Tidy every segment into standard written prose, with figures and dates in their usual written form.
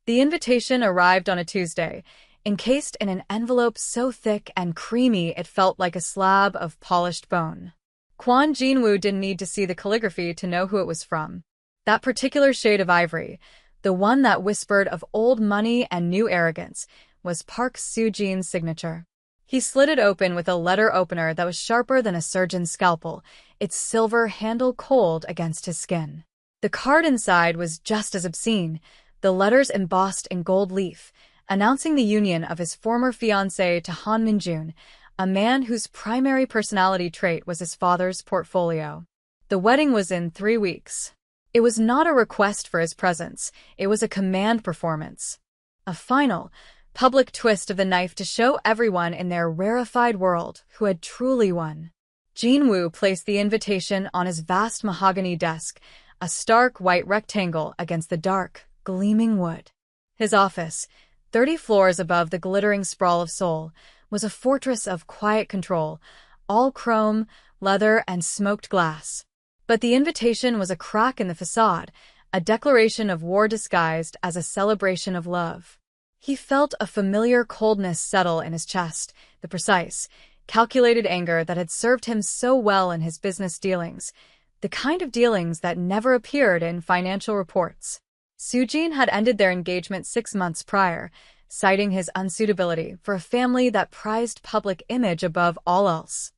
The invitation arrived on a Tuesday, encased in an envelope so thick and creamy it felt like a slab of polished bone. Kwon Jinwoo didn't need to see the calligraphy to know who it was from. That particular shade of ivory, the one that whispered of old money and new arrogance, was Park Soo-jin's signature. He slid it open with a letter opener that was sharper than a surgeon's scalpel, its silver handle cold against his skin. The card inside was just as obscene, the letters embossed in gold leaf, announcing the union of his former fiancée to Han Min-jun, a man whose primary personality trait was his father's portfolio. The wedding was in 3 weeks. It was not a request for his presence, it was a command performance. A final, public twist of the knife to show everyone in their rarefied world who had truly won. Jinwoo placed the invitation on his vast mahogany desk, a stark white rectangle against the dark, gleaming wood. His office, 30 floors above the glittering sprawl of Seoul, was a fortress of quiet control, all chrome, leather, and smoked glass. But the invitation was a crack in the facade, a declaration of war disguised as a celebration of love. He felt a familiar coldness settle in his chest, the precise, calculated anger that had served him so well in his business dealings, the kind of dealings that never appeared in financial reports. Soo-jin had ended their engagement 6 months prior, citing his unsuitability for a family that prized public image above all else.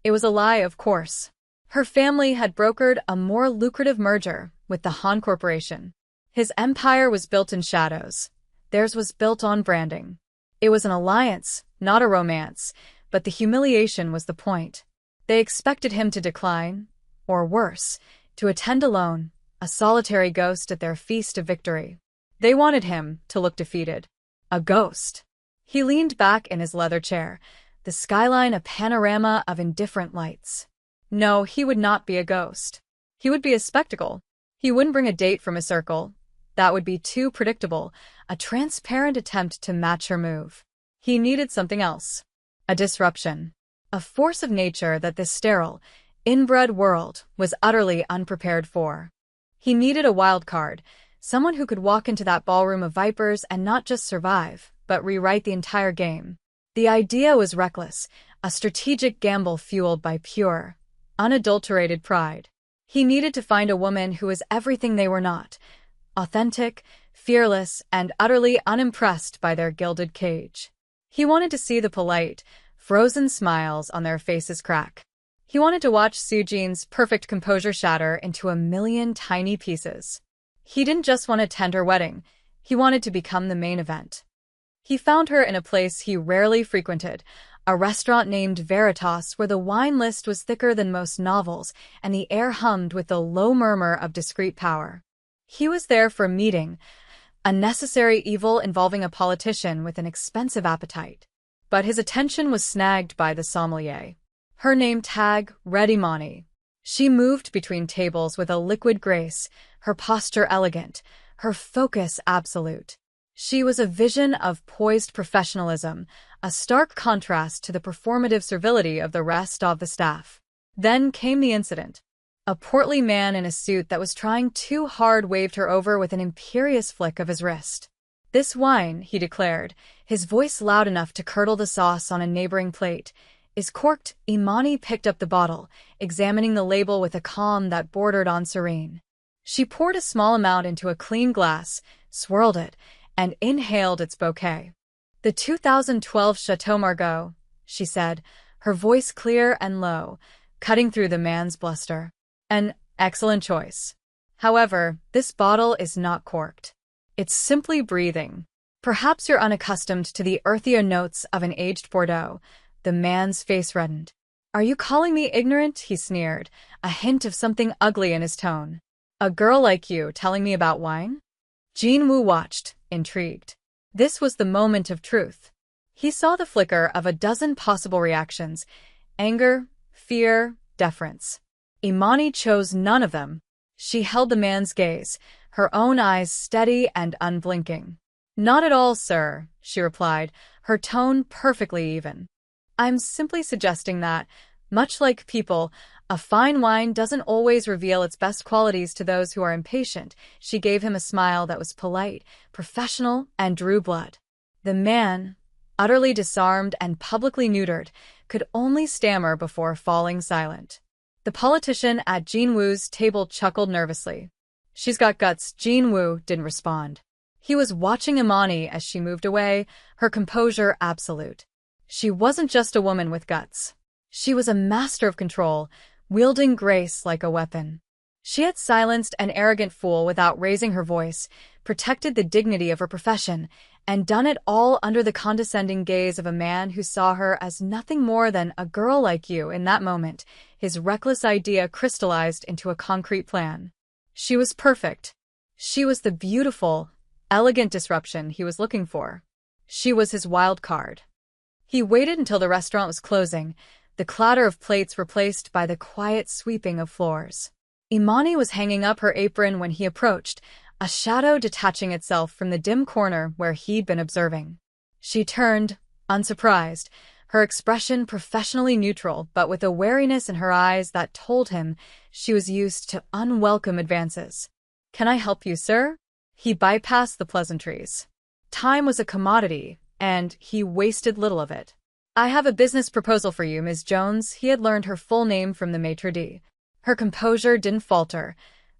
It was a lie, of course. Her family had brokered a more lucrative merger with the Han Corporation. His empire was built in shadows. Theirs was built on branding. It was an alliance, not a romance, but the humiliation was the point. They expected him to decline, or worse, to attend alone, a solitary ghost at their feast of victory. They wanted him to look defeated. A ghost. He leaned back in his leather chair, the skyline a panorama of indifferent lights. No, he would not be a ghost. He would be a spectacle. He wouldn't bring a date from a circle. That would be too predictable, a transparent attempt to match her move. He needed something else. A disruption. A force of nature that this sterile, inbred world was utterly unprepared for. He needed a wild card, someone who could walk into that ballroom of vipers and not just survive, but rewrite the entire game. The idea was reckless, a strategic gamble fueled by pure, unadulterated pride. He needed to find a woman who was everything they were not, authentic, fearless, and utterly unimpressed by their gilded cage. He wanted to see the polite, frozen smiles on their faces crack. He wanted to watch Soo-jin's perfect composure shatter into a million tiny pieces. He didn't just want to attend her wedding, he wanted to become the main event. He found her in a place he rarely frequented, a restaurant named Veritas where the wine list was thicker than most novels and the air hummed with the low murmur of discreet power. He was there for a meeting, a necessary evil involving a politician with an expensive appetite. But his attention was snagged by the sommelier. Her name tag, Red Imani. She moved between tables with a liquid grace, her posture elegant, her focus absolute. She was a vision of poised professionalism, a stark contrast to the performative servility of the rest of the staff. Then came the incident. A portly man in a suit that was trying too hard waved her over with an imperious flick of his wrist. "This wine," he declared, his voice loud enough to curdle the sauce on a neighboring plate, "is corked." Imani picked up the bottle, examining the label with a calm that bordered on serene. She poured a small amount into a clean glass, swirled it, and inhaled its bouquet. "The 2012 Chateau Margaux," she said, her voice clear and low, cutting through the man's bluster. "An excellent choice. However, this bottle is not corked. It's simply breathing. Perhaps you're unaccustomed to the earthier notes of an aged Bordeaux." The man's face reddened. "Are you calling me ignorant?" he sneered, a hint of something ugly in his tone. "A girl like you telling me about wine?" Jinwoo watched, intrigued. This was the moment of truth. He saw the flicker of a dozen possible reactions: anger, fear, deference. Imani chose none of them. She held the man's gaze, her own eyes steady and unblinking. "Not at all, sir," she replied, her tone perfectly even. "I'm simply suggesting that, Much like people, a fine wine doesn't always reveal its best qualities to those who are impatient. She gave him a smile that was polite, professional, and drew blood. The man, utterly disarmed and publicly neutered, could only stammer before falling silent. The politician at Jinwoo's table chuckled nervously. "She's got guts." Jinwoo didn't respond. He was watching Imani as she moved away, her composure absolute. She wasn't just a woman with guts. She was a master of control, wielding grace like a weapon. She had silenced an arrogant fool without raising her voice, protected the dignity of her profession, and done it all under the condescending gaze of a man who saw her as nothing more than a girl like you. In that moment, his reckless idea crystallized into a concrete plan. She was perfect. She was the beautiful, elegant disruption he was looking for. She was his wild card. He waited until the restaurant was closing, the clatter of plates replaced by the quiet sweeping of floors. Imani was hanging up her apron when he approached, a shadow detaching itself from the dim corner where he'd been observing. She turned, unsurprised, her expression professionally neutral but with a wariness in her eyes that told him she was used to unwelcome advances. "Can I help you, sir?" He bypassed the pleasantries. Time was a commodity, and he wasted little of it. "I have a business proposal for you, Ms. Jones." He had learned her full name from the maitre d'. Her composure didn't falter,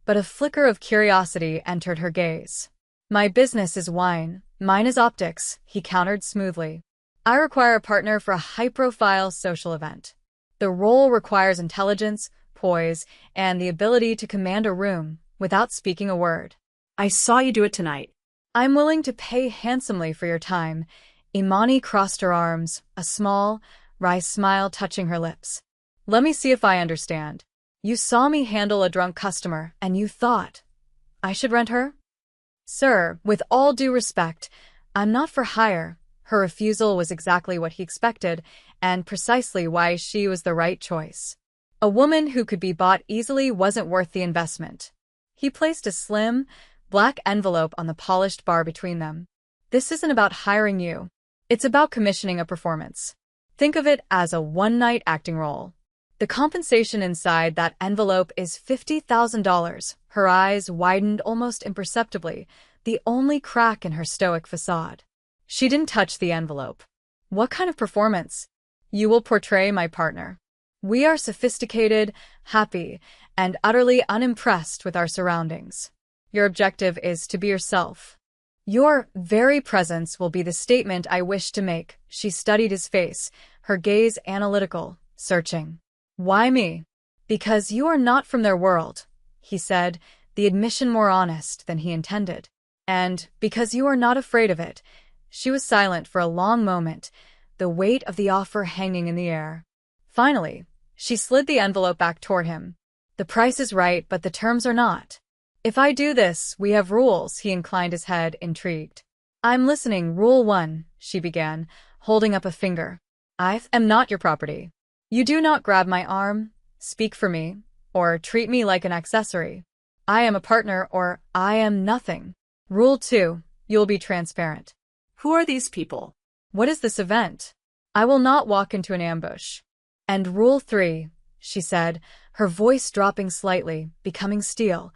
but a flicker of curiosity entered her gaze. "My business is wine, mine is optics," he countered smoothly. "I require a partner for a high-profile social event. The role requires intelligence, poise, and the ability to command a room without speaking a word. I saw you do it tonight." "I'm willing to pay handsomely for your time." Imani crossed her arms, a small, wry smile touching her lips. "Let me see if I understand. You saw me handle a drunk customer, and you thought I should rent her?" "Sir, with all due respect, I'm not for hire." Her refusal was exactly what he expected, and precisely why she was the right choice. A woman who could be bought easily wasn't worth the investment. He placed a slim, black envelope on the polished bar between them. "This isn't about hiring you. It's about commissioning a performance. Think of it as a one-night acting role. The compensation inside that envelope is $50,000. Her eyes widened almost imperceptibly, the only crack in her stoic facade. She didn't touch the envelope. "What kind of performance?" "You will portray my partner. We are sophisticated, happy, and utterly unimpressed with our surroundings. Your objective is to be yourself. Your very presence will be the statement I wish to make." She studied his face, her gaze analytical, searching. "Why me?" "Because you are not from their world," he said, the admission more honest than he intended. "And because you are not afraid of it." She was silent for a long moment, the weight of the offer hanging in the air. Finally, she slid the envelope back toward him. "The price is right, but the terms are not. If I do this, we have rules." He inclined his head, intrigued. "I'm listening." "Rule 1, she began, holding up a finger. "I am not your property. You do not grab my arm, speak for me, or treat me like an accessory. I am a partner or I am nothing." "Rule 2, you'll be transparent." Who are these people? "What is this event?" "I will not walk into an ambush." "And Rule 3, she said, her voice dropping slightly, becoming steel,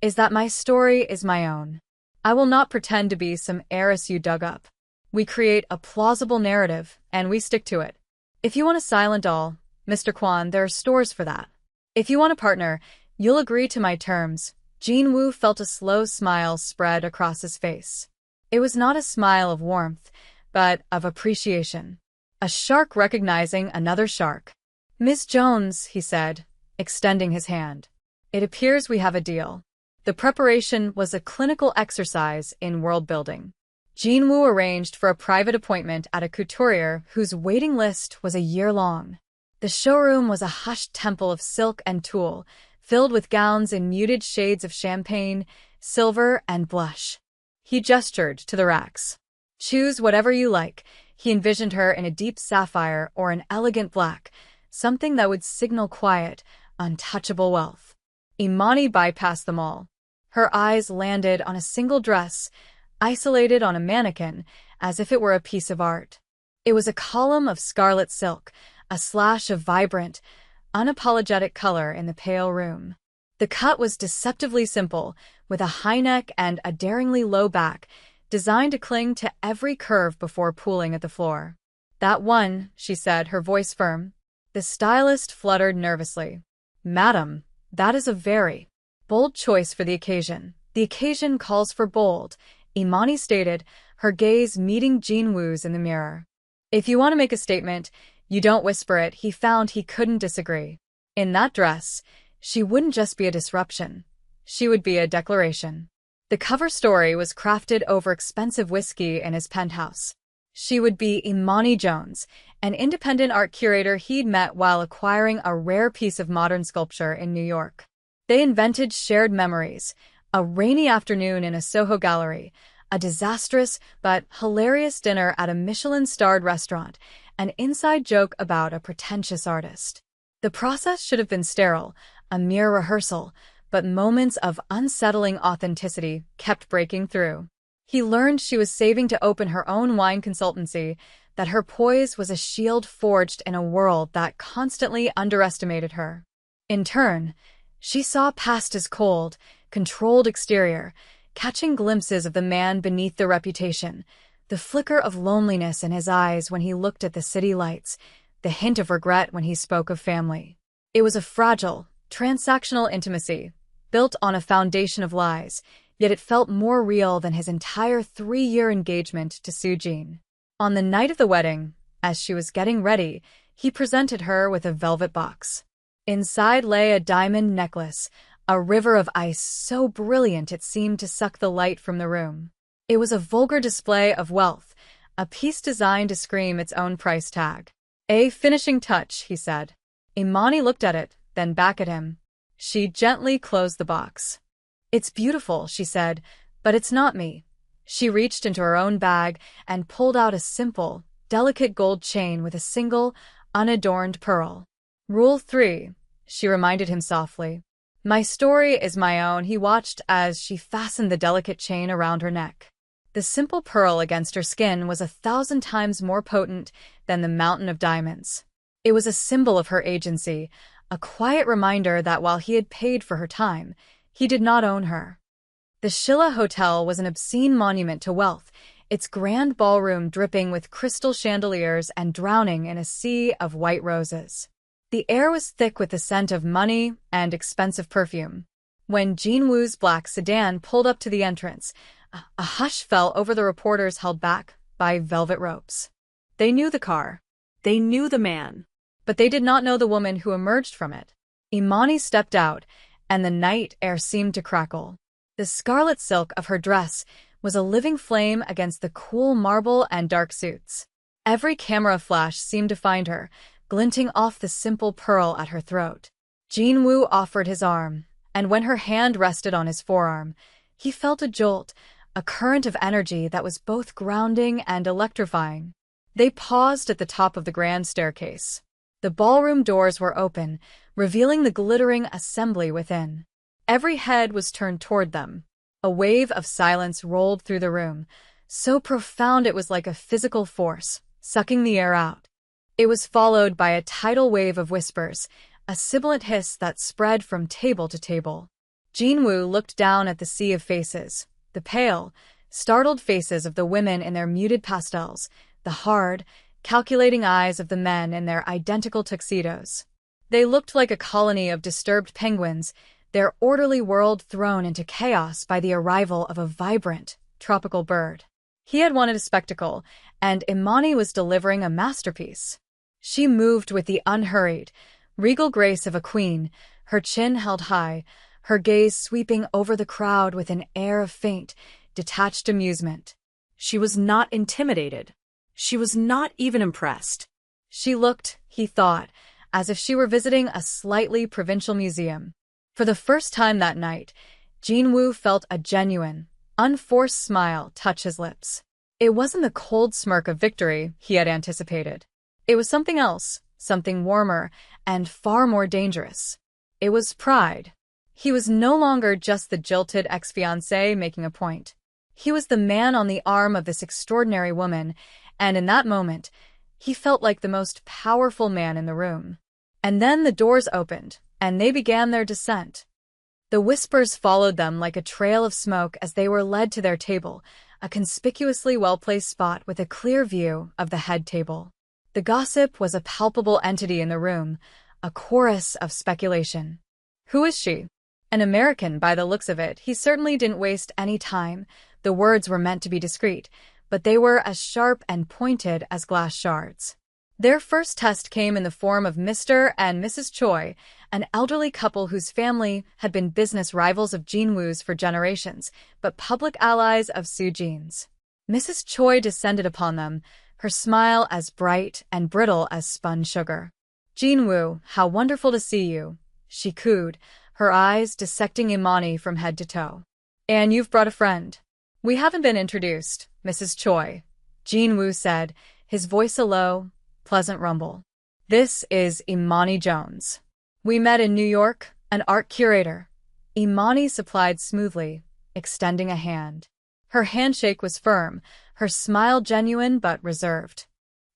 "is that my story is my own. I will not pretend to be some heiress you dug up. We create a plausible narrative, and we stick to it. If you want a silent doll, Mr. Kwan, there are stores for that. If you want a partner, you'll agree to my terms." Jinwoo felt a slow smile spread across his face. It was not a smile of warmth, but of appreciation. A shark recognizing another shark. "Miss Jones," he said, extending his hand. "It appears we have a deal." The preparation was a clinical exercise in world-building. Jinwoo arranged for a private appointment at a couturier whose waiting list was a year long. The showroom was a hushed temple of silk and tulle, filled with gowns in muted shades of champagne, silver, and blush. He gestured to the racks. "Choose whatever you like." He envisioned her in a deep sapphire or an elegant black, something that would signal quiet, untouchable wealth. Imani bypassed them all. Her eyes landed on a single dress, isolated on a mannequin, as if it were a piece of art. It was a column of scarlet silk, a slash of vibrant, unapologetic color in the pale room. The cut was deceptively simple, with a high neck and a daringly low back, designed to cling to every curve before pooling at the floor. "That one," she said, her voice firm. The stylist fluttered nervously. "Madam, that is a very bold choice for the occasion. The occasion calls for bold," Imani stated, her gaze meeting Jinwoo's in the mirror. "If you want to make a statement, you don't whisper it," he found he couldn't disagree. In that dress, she wouldn't just be a disruption. She would be a declaration. The cover story was crafted over expensive whiskey in his penthouse. She would be Imani Jones, an independent art curator he'd met while acquiring a rare piece of modern sculpture in New York. They invented shared memories, a rainy afternoon in a Soho gallery, a disastrous but hilarious dinner at a Michelin-starred restaurant, an inside joke about a pretentious artist. The process should have been sterile, a mere rehearsal, but moments of unsettling authenticity kept breaking through. He learned she was saving to open her own wine consultancy, that her poise was a shield forged in a world that constantly underestimated her. In turn, she saw past his cold, controlled exterior, catching glimpses of the man beneath the reputation, the flicker of loneliness in his eyes when he looked at the city lights, the hint of regret when he spoke of family. It was a fragile, transactional intimacy, built on a foundation of lies, yet it felt more real than his entire 3-year engagement to Sujin. On the night of the wedding, as she was getting ready, he presented her with a velvet box. Inside lay a diamond necklace, a river of ice so brilliant it seemed to suck the light from the room. It was a vulgar display of wealth, a piece designed to scream its own price tag. "A finishing touch," he said. Imani looked at it, then back at him. She gently closed the box. "It's beautiful," she said, "but it's not me." She reached into her own bag and pulled out a simple, delicate gold chain with a single, unadorned pearl. "Rule 3, she reminded him softly. "My story is my own." He watched as she fastened the delicate chain around her neck. The simple pearl against her skin was 1,000 times more potent than the mountain of diamonds. It was a symbol of her agency, a quiet reminder that while he had paid for her time, he did not own her. The Shilla Hotel was an obscene monument to wealth, its grand ballroom dripping with crystal chandeliers and drowning in a sea of white roses. The air was thick with the scent of money and expensive perfume. When Jinwoo's black sedan pulled up to the entrance, a hush fell over the reporters held back by velvet ropes. They knew the car. They knew the man. But they did not know the woman who emerged from it. Imani stepped out, and the night air seemed to crackle. The scarlet silk of her dress was a living flame against the cool marble and dark suits. Every camera flash seemed to find her, glinting off the simple pearl at her throat. Jinwoo offered his arm, and when her hand rested on his forearm, he felt a jolt, a current of energy that was both grounding and electrifying. They paused at the top of the grand staircase. The ballroom doors were open, revealing the glittering assembly within. Every head was turned toward them. A wave of silence rolled through the room, so profound it was like a physical force, sucking the air out. It was followed by a tidal wave of whispers, a sibilant hiss that spread from table to table. Jinwoo looked down at the sea of faces, the pale, startled faces of the women in their muted pastels, the hard, calculating eyes of the men in their identical tuxedos. They looked like a colony of disturbed penguins, their orderly world thrown into chaos by the arrival of a vibrant, tropical bird. He had wanted a spectacle, and Imani was delivering a masterpiece. She moved with the unhurried, regal grace of a queen, her chin held high, her gaze sweeping over the crowd with an air of faint, detached amusement. She was not intimidated. She was not even impressed. She looked, he thought, as if she were visiting a slightly provincial museum. For the first time that night, Jinwoo felt a genuine, unforced smile touch his lips. It wasn't the cold smirk of victory he had anticipated. It was something else, something warmer and far more dangerous. It was pride. He was no longer just the jilted ex-fiancé making a point. He was the man on the arm of this extraordinary woman, and in that moment, He felt like the most powerful man in the room. And then the doors opened, and they began their descent. The whispers followed them like a trail of smoke as they were led to their table, a conspicuously well-placed spot with a clear view of the head table. The gossip was a palpable entity in the room, a chorus of speculation. Who is she? An American, by the looks of it. He certainly didn't waste any time. The words were meant to be discreet, but they were as sharp and pointed as glass shards. Their first test came in the form of Mr. and Mrs. Choi, an elderly couple whose family had been business rivals of Jinwoo's for generations, but public allies of Soo-jin's. Mrs. Choi descended upon them, her smile as bright and brittle as spun sugar. "Jinwoo, how wonderful to see you," she cooed, her eyes dissecting Imani from head to toe. "And you've brought a friend." "We haven't been introduced, Mrs. Choi," Jinwoo said, his voice a low, pleasant rumble. "This is Imani Jones. We met in New York, an art curator." Imani supplied smoothly, extending a hand. Her handshake was firm, her smile genuine but reserved.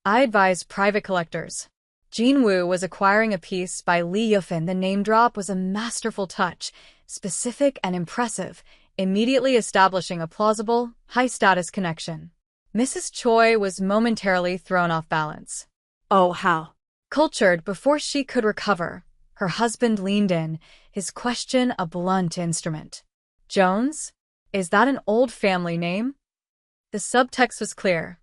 "I advise private collectors." Jinwoo was acquiring a piece by Lee Yufin. The name drop was a masterful touch, specific and impressive, immediately establishing a plausible, high-status connection. Mrs. Choi was momentarily thrown off balance. "Oh, how?" Cultured before she could recover, her husband leaned in, his question a blunt instrument. "Jones? Is that an old family name?" The subtext was clear.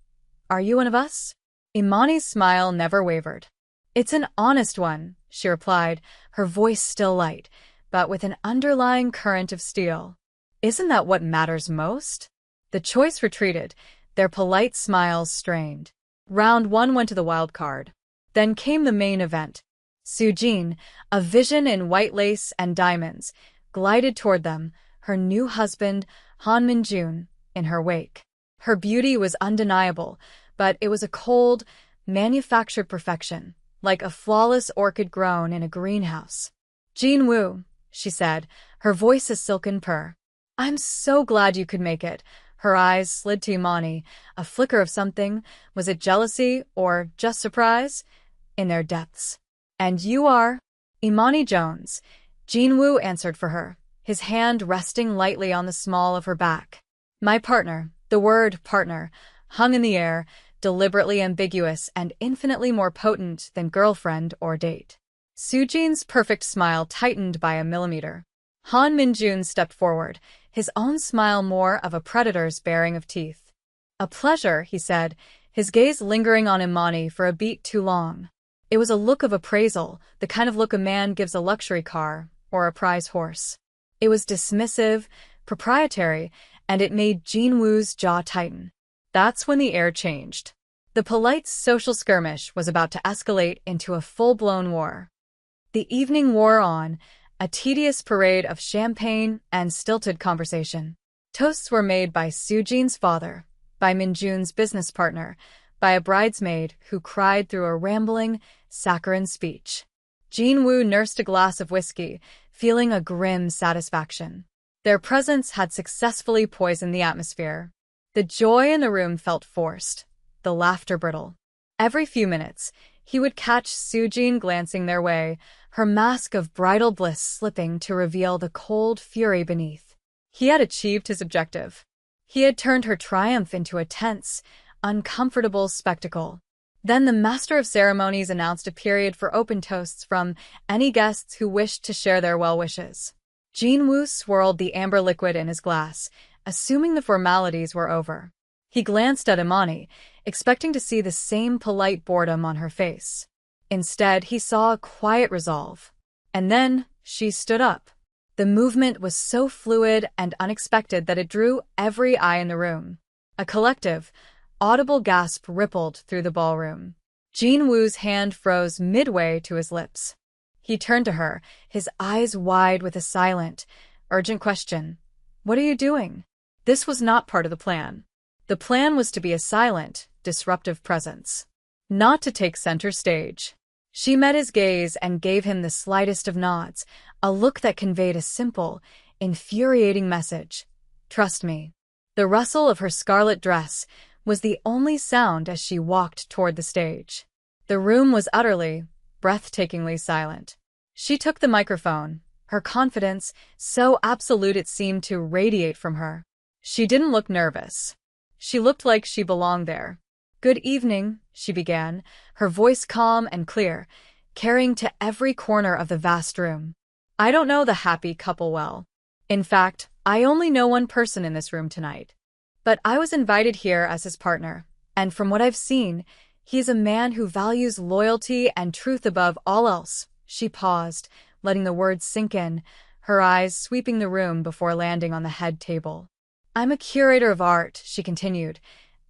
"Are you one of us?" Imani's smile never wavered. "It's an honest one," she replied, her voice still light, but with an underlying current of steel. "Isn't that what matters most?" The Choice retreated, their polite smiles strained. Round 1 went to the wild card. Then came the main event. Soo-jin, a vision in white lace and diamonds, glided toward them, her new husband, Han Min-jun, in her wake. Her beauty was undeniable, but it was a cold, manufactured perfection, like a flawless orchid grown in a greenhouse. "Jinwoo," she said, her voice a silken purr. "I'm so glad you could make it." Her eyes slid to Imani, a flicker of something, was it jealousy or just surprise? In their depths. "And you are?" "Imani Jones." Jinwoo answered for her, his hand resting lightly on the small of her back. "My partner." The word partner hung in the air, deliberately ambiguous and infinitely more potent than girlfriend or date. Soo-jin's perfect smile tightened by a millimeter. Han Min-jun stepped forward, his own smile more of a predator's baring of teeth. "A pleasure," he said, his gaze lingering on Imani for a beat too long. It was a look of appraisal, the kind of look a man gives a luxury car or a prize horse. It was dismissive, proprietary, and it made Jinwoo's jaw tighten. That's when the air changed. The polite social skirmish was about to escalate into a full-blown war. The evening wore on, a tedious parade of champagne and stilted conversation. Toasts were made by Soo-jin's father, by Min-jun's business partner, by a bridesmaid who cried through a rambling, saccharine speech. Jinwoo nursed a glass of whiskey, feeling a grim satisfaction. Their presence had successfully poisoned the atmosphere. The joy in the room felt forced, the laughter brittle. Every few minutes, he would catch Soo-jin glancing their way, her mask of bridal bliss slipping to reveal the cold fury beneath. He had achieved his objective. He had turned her triumph into a tense, uncomfortable spectacle. Then the master of ceremonies announced a period for open toasts from any guests who wished to share their well wishes. Jinwoo swirled the amber liquid in his glass, assuming the formalities were over. He glanced at Imani, expecting to see the same polite boredom on her face. Instead, he saw a quiet resolve. And then she stood up. The movement was so fluid and unexpected that it drew every eye in the room. A collective, audible gasp rippled through the ballroom. Jinwoo's hand froze midway to his lips. He turned to her, his eyes wide with a silent, urgent question. "What are you doing?" This was not part of the plan. The plan was to be a silent, disruptive presence, not to take center stage. She met his gaze and gave him the slightest of nods, a look that conveyed a simple, infuriating message. "Trust me." The rustle of her scarlet dress, was the only sound as she walked toward the stage. The room was utterly, breathtakingly silent. She took the microphone, her confidence so absolute it seemed to radiate from her. She didn't look nervous. She looked like she belonged there. "Good evening," she began, her voice calm and clear, carrying to every corner of the vast room. "I don't know the happy couple well. In fact, I only know one person in this room tonight. But I was invited here as his partner, and from what I've seen, he's a man who values loyalty and truth above all else." She paused, letting the words sink in, her eyes sweeping the room before landing on the head table. "I'm a curator of art," she continued,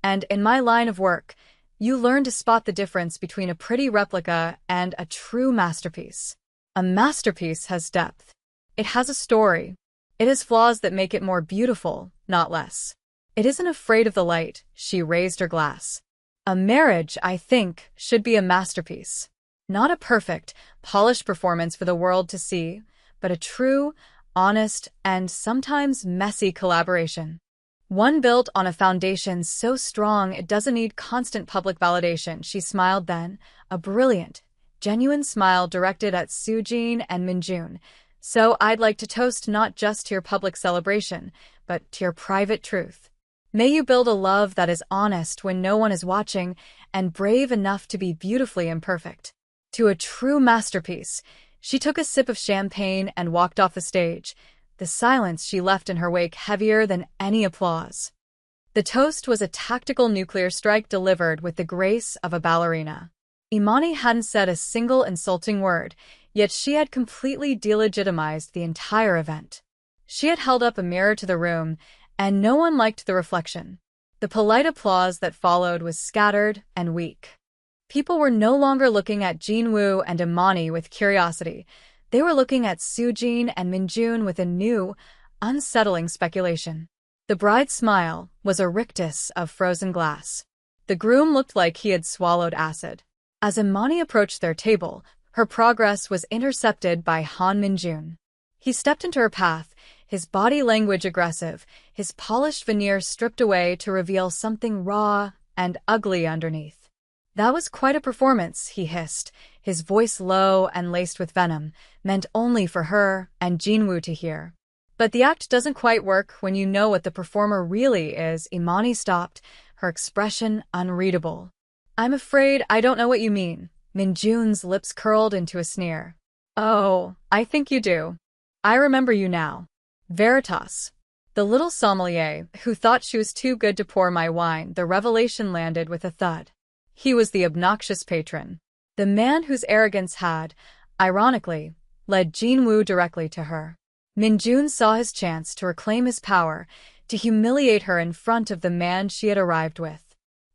"and in my line of work, you learn to spot the difference between a pretty replica and a true masterpiece. A masterpiece has depth. It has a story. It has flaws that make it more beautiful, not less. It isn't afraid of the light." She raised her glass. "A marriage, I think, should be a masterpiece. Not a perfect, polished performance for the world to see, but a true, honest, and sometimes messy collaboration. One built on a foundation so strong it doesn't need constant public validation." She smiled then, a brilliant, genuine smile directed at Soojin and Minjun. "So I'd like to toast not just to your public celebration, but to your private truth. May you build a love that is honest when no one is watching and brave enough to be beautifully imperfect. To a true masterpiece." She took a sip of champagne and walked off the stage, the silence she left in her wake heavier than any applause. The toast was a tactical nuclear strike delivered with the grace of a ballerina. Imani hadn't said a single insulting word, yet she had completely delegitimized the entire event. She had held up a mirror to the room, and no one liked the reflection. The polite applause that followed was scattered and weak. People were no longer looking at Jinwoo and Imani with curiosity. They were looking at Soojin and Minjun with a new, unsettling speculation. The bride's smile was a rictus of frozen glass. The groom looked like he had swallowed acid. As Imani approached their table, her progress was intercepted by Han Minjun. He stepped into her path, his body language aggressive, his polished veneer stripped away to reveal something raw and ugly underneath. "That was quite a performance," he hissed, his voice low and laced with venom, meant only for her and Jinwoo to hear. "But the act doesn't quite work when you know what the performer really is." Imani stopped, her expression unreadable. "I'm afraid I don't know what you mean." Minjun's lips curled into a sneer. "Oh, I think you do. I remember you now. Veritas. The little sommelier who thought she was too good to pour my wine." The revelation landed with a thud. He was the obnoxious patron. The man whose arrogance had, ironically, led Jinwoo directly to her. Minjun saw his chance to reclaim his power, to humiliate her in front of the man she had arrived with.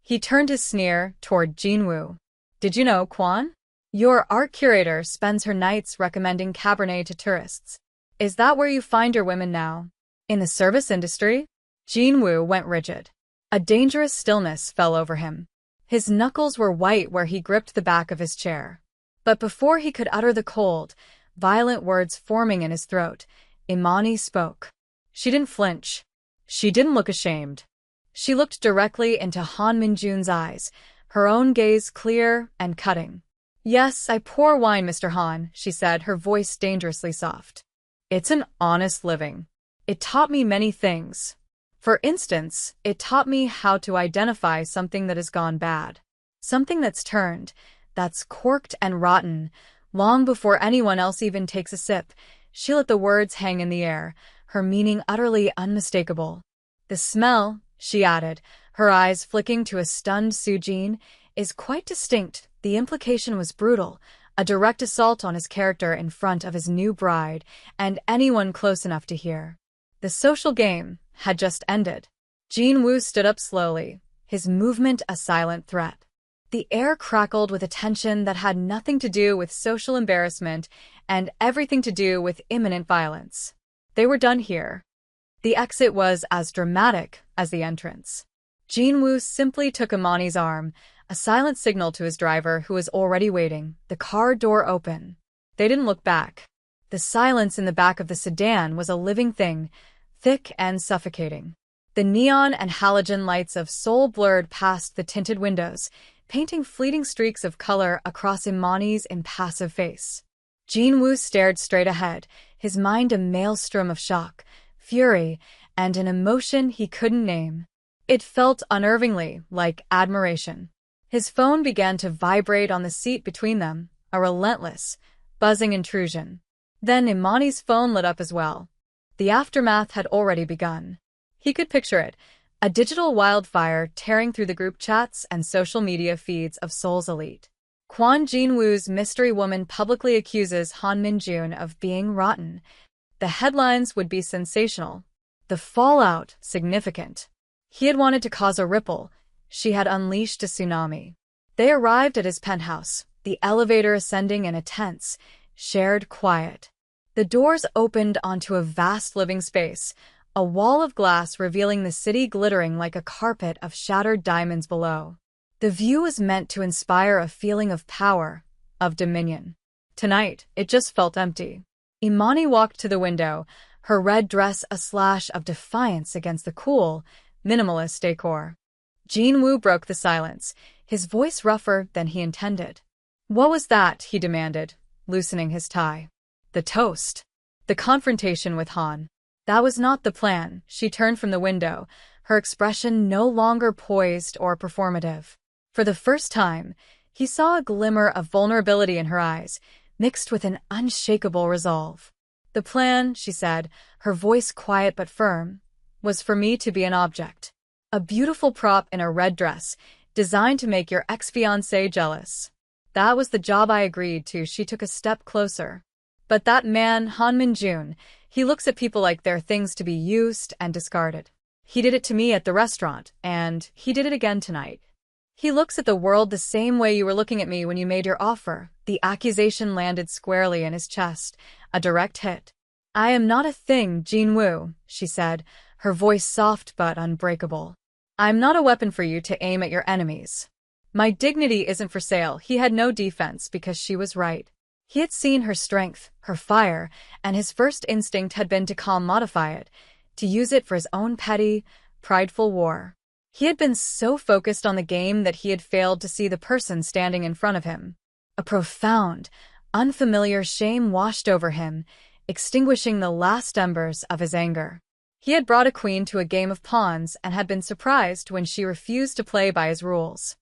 He turned his sneer toward Jinwoo. "Did you know, Kwon? Your art curator spends her nights recommending Cabernet to tourists. Is that where you find your women now? In the service industry?" Jinwoo went rigid. A dangerous stillness fell over him. His knuckles were white where he gripped the back of his chair. But before he could utter the cold, violent words forming in his throat, Imani spoke. She didn't flinch. She didn't look ashamed. She looked directly into Han Minjun's eyes, her own gaze clear and cutting. "Yes, I pour wine, Mr. Han," she said, her voice dangerously soft. "It's an honest living. It taught me many things. For instance, it taught me how to identify something that has gone bad. Something that's turned, that's corked and rotten, long before anyone else even takes a sip." She let the words hang in the air, her meaning utterly unmistakable. "The smell," she added, her eyes flicking to a stunned Soojin, "is quite distinct." The implication was brutal, a direct assault on his character in front of his new bride and anyone close enough to hear. The social game had just ended. Jinwoo stood up slowly, his movement a silent threat. The air crackled with a tension that had nothing to do with social embarrassment and everything to do with imminent violence. They were done here. The exit was as dramatic as the entrance. Jinwoo simply took Imani's arm, a silent signal to his driver who was already waiting. The car door open. They didn't look back. The silence in the back of the sedan was a living thing, thick and suffocating. The neon and halogen lights of Seoul blurred past the tinted windows, painting fleeting streaks of color across Imani's impassive face. Jin-woo stared straight ahead, his mind a maelstrom of shock, fury, and an emotion he couldn't name. It felt unnervingly like admiration. His phone began to vibrate on the seat between them, a relentless, buzzing intrusion. Then Imani's phone lit up as well. The aftermath had already begun. He could picture it, a digital wildfire tearing through the group chats and social media feeds of Seoul's elite. Kwon Jin-woo's mystery woman publicly accuses Han Min-jun of being rotten. The headlines would be sensational. The fallout significant. He had wanted to cause a ripple. She had unleashed a tsunami. They arrived at his penthouse, the elevator ascending in a tense, shared quiet. The doors opened onto a vast living space, a wall of glass revealing the city glittering like a carpet of shattered diamonds below. The view was meant to inspire a feeling of power, of dominion. Tonight, it just felt empty. Imani walked to the window, her red dress a slash of defiance against the cool, minimalist decor. Jin-woo broke the silence, his voice rougher than he intended. "What was that?" he demanded, loosening his tie. "The toast. The confrontation with Han. That was not the plan." She turned from the window, her expression no longer poised or performative. For the first time, he saw a glimmer of vulnerability in her eyes, mixed with an unshakable resolve. "The plan," she said, her voice quiet but firm, "was for me to be an object. A beautiful prop in a red dress, designed to make your ex-fiancé jealous. That was the job I agreed to." She took a step closer. "But that man, Han Min-jun, he looks at people like they're things to be used and discarded. He did it to me at the restaurant, and he did it again tonight. He looks at the world the same way you were looking at me when you made your offer." The accusation landed squarely in his chest, a direct hit. "I am not a thing, Jin-woo," she said, her voice soft but unbreakable. "I'm not a weapon for you to aim at your enemies. My dignity isn't for sale." He had no defense because she was right. He had seen her strength, her fire, and his first instinct had been to commodify it, to use it for his own petty, prideful war. He had been so focused on the game that he had failed to see the person standing in front of him. A profound, unfamiliar shame washed over him, extinguishing the last embers of his anger. He had brought a queen to a game of pawns and had been surprised when she refused to play by his rules.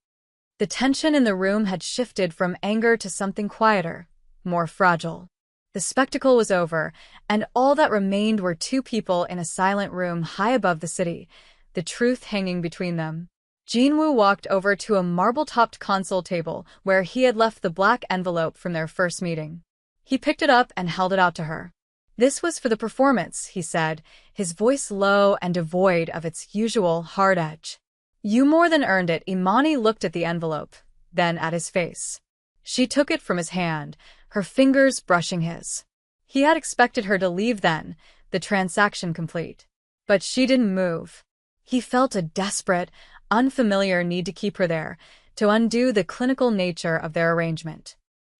The tension in the room had shifted from anger to something quieter, more fragile. The spectacle was over, and all that remained were two people in a silent room high above the city, the truth hanging between them. Jin-woo walked over to a marble-topped console table where he had left the black envelope from their first meeting. He picked it up and held it out to her. "This was for the performance," he said, his voice low and devoid of its usual hard edge. "You more than earned it." Imani looked at the envelope, then at his face. She took it from his hand, her fingers brushing his. He had expected her to leave then, the transaction complete. But she didn't move. He felt a desperate, unfamiliar need to keep her there, to undo the clinical nature of their arrangement.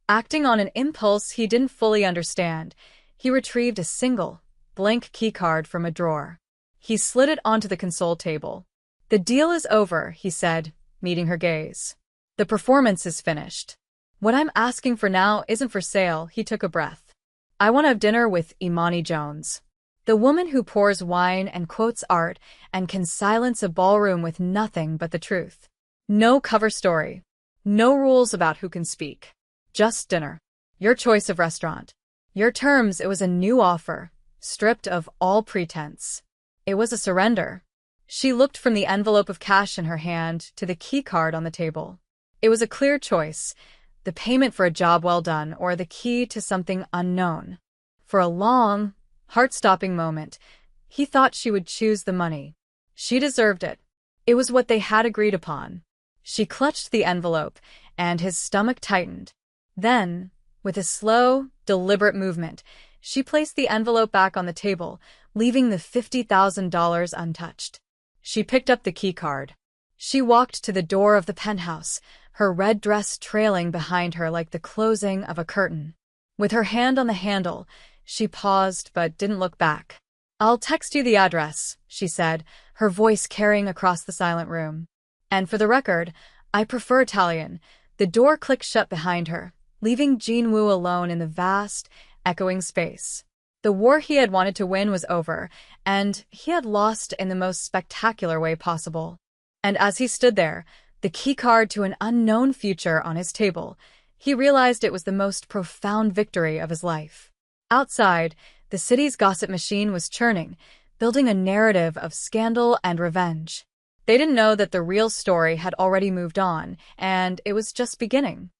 Acting on an impulse he didn't fully understand, he retrieved a single, blank keycard from a drawer. He slid it onto the console table. "The deal is over," he said, meeting her gaze. "The performance is finished. What I'm asking for now isn't for sale." He took a breath. "I want to have dinner with Imani Jones. The woman who pours wine and quotes art and can silence a ballroom with nothing but the truth. No cover story. No rules about who can speak. Just dinner. Your choice of restaurant. Your terms." It was a new offer, stripped of all pretense. It was a surrender. She looked from the envelope of cash in her hand to the key card on the table. It was a clear choice, the payment for a job well done or the key to something unknown. For a long, heart-stopping moment, he thought she would choose the money. She deserved it. It was what they had agreed upon. She clutched the envelope, and his stomach tightened. Then, with a slow, deliberate movement, she placed the envelope back on the table, leaving the $50,000 untouched. She picked up the keycard. She walked to the door of the penthouse, her red dress trailing behind her like the closing of a curtain. With her hand on the handle, she paused but didn't look back. "I'll text you the address," she said, her voice carrying across the silent room. And for the record, I prefer Italian. The door clicked shut behind her, leaving Jinwoo alone in the vast, echoing space. The war he had wanted to win was over, and he had lost in the most spectacular way possible. And as he stood there, the keycard to an unknown future on his table, he realized it was the most profound victory of his life. Outside, the city's gossip machine was churning, building a narrative of scandal and revenge. They didn't know that the real story had already moved on, and it was just beginning.